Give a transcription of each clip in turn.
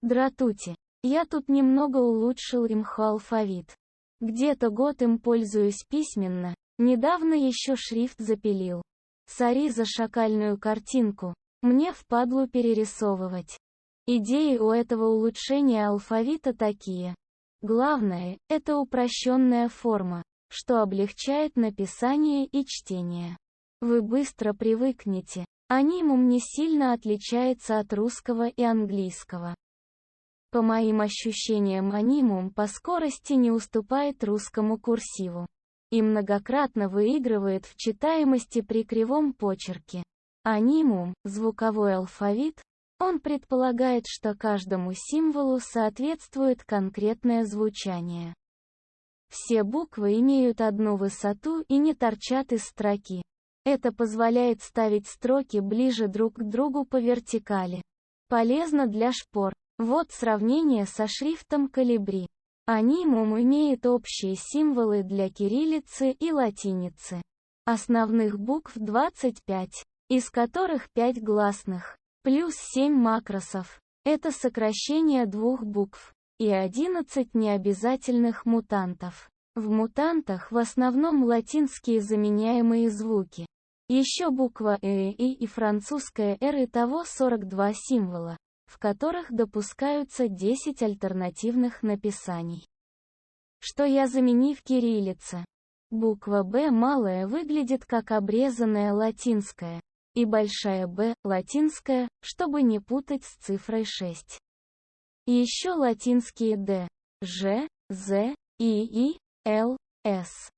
Дратути. Я тут немного улучшил имхо-алфавит. Где-то год им пользуюсь письменно, недавно еще шрифт запилил. Сори за шакальную картинку, мне впадлу перерисовывать. Идеи у этого улучшения алфавита такие. Главное, это упрощенная форма, что облегчает написание и чтение. Вы быстро привыкнете. Анимум не сильно отличается от русского и английского. По моим ощущениям, анимум по скорости не уступает русскому курсиву и многократно выигрывает в читаемости при кривом почерке. Анимум, звуковой алфавит, он предполагает, что каждому символу соответствует конкретное звучание. Все буквы имеют одну высоту и не торчат из строки. Это позволяет ставить строки ближе друг к другу по вертикали. Полезно для шпор. Вот сравнение со шрифтом калибри. Анимум имеет общие символы для кириллицы и латиницы. Основных букв 25, из которых 5 гласных, плюс 7 макросов. Это сокращение двух букв, и 11 необязательных мутантов. В мутантах в основном латинские заменяемые звуки. Еще буква и французская «р», итого 42 символа, в которых допускаются 10 альтернативных написаний. Что я заменив кириллице? Буква «Б» малая выглядит как обрезанная латинская, и большая «Б» латинская, чтобы не путать с цифрой 6. Еще латинские «Д», «Ж», «З», «И», «Л», «С».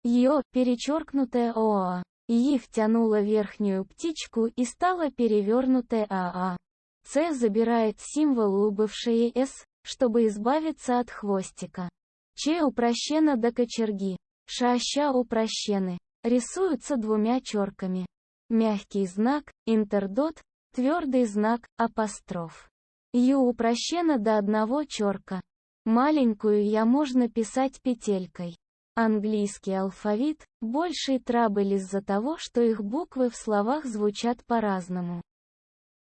Ё, перечеркнутая ОА. И втянула верхнюю птичку и стала перевернутая АА. С забирает символ убывшей С, чтобы избавиться от хвостика. Ч упрощена до кочерги. Ща упрощены. Рисуются двумя черками. Мягкий знак, интердот, твердый знак, апостроф. Ю упрощена до одного черка. Маленькую я можно писать петелькой. Английский алфавит – больший трабль из-за того, что их буквы в словах звучат по-разному.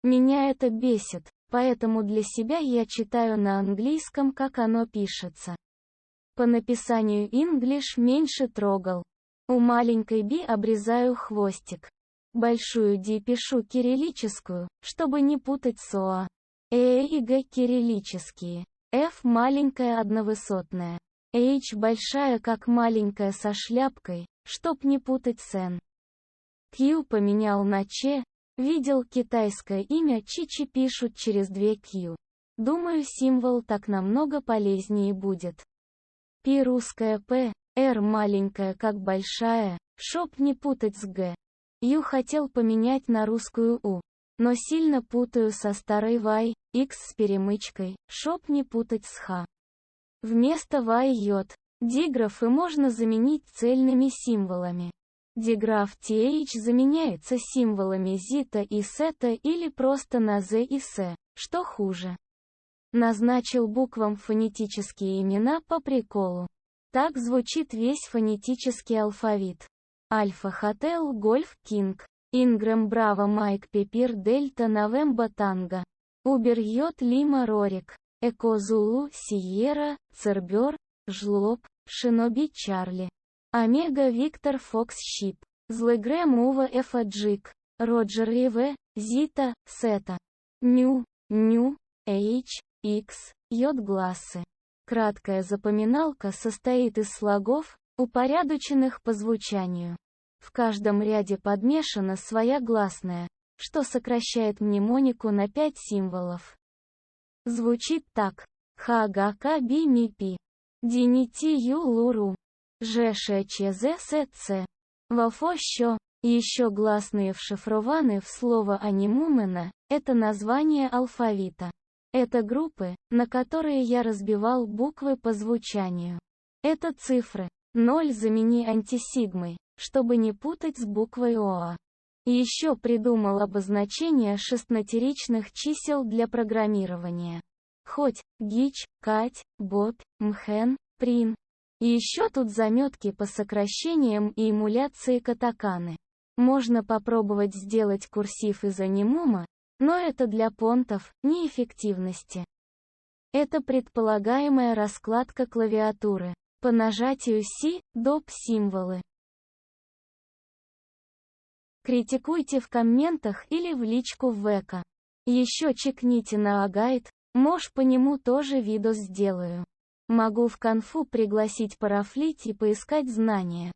Меня это бесит, поэтому для себя я читаю на английском, как оно пишется. По написанию English меньше трогал. У маленькой B обрезаю хвостик. Большую D пишу кириллическую, чтобы не путать с ОА. И Г кириллические. F маленькая одновысотная. H большая как маленькая со шляпкой, чтоб не путать с N. Q поменял на Ч, видел китайское имя Чичи пишут через 2 Q. Думаю, символ так намного полезнее будет. P русская П, R маленькая как большая, чтоб не путать с Г. U хотел поменять на русскую У, но сильно путаю со старой Y, X с перемычкой, чтоб не путать с Х. Вместо Y йод, диграфы можно заменить цельными символами. Диграф TH заменяется символами зита и сета или просто на Z и С, что хуже. Назначил буквам фонетические имена по приколу. Так звучит весь фонетический алфавит. Альфа Хотел Гольф Кинг, Ингрэм Браво Майк Пепир Дельта Новемба Танго, Убер Йод Лима Рорик. Эко Зулу, Сиера, Цербер, Жлоб, Шиноби Чарли. Омега Виктор Фокс Щип. Злыгрэм Ува Эфаджик. Роджер Риве, Зита, Сета. Ню, Эйч, Икс, Йод Глассы. Краткая запоминалка состоит из слогов, упорядоченных по звучанию. В каждом ряде подмешана своя гласная, что сокращает мнемонику на 5 символов. Звучит так. Хагака би ми пи. Динити ю луру. ЖШЧЗСЦ. Вафощо. Еще гласные вшифрованы в слово анимумена, это название алфавита. Это группы, на которые я разбивал буквы по звучанию. Это цифры. 0 замени антисигмой, чтобы не путать с буквой ОА. Еще придумал обозначение шестнатеричных чисел для программирования. Хоть, гич, кать, бот, мхен, прин. И еще тут заметки по сокращениям и эмуляции катаканы. Можно попробовать сделать курсив из анимума, но это для понтов, неэффективности. Это предполагаемая раскладка клавиатуры. По нажатию C, доп. Символы. Критикуйте в комментах или в личку в ВК. Еще чекните на Агайд, может по нему тоже видос сделаю. Могу в конфу пригласить порафлить и поискать знания.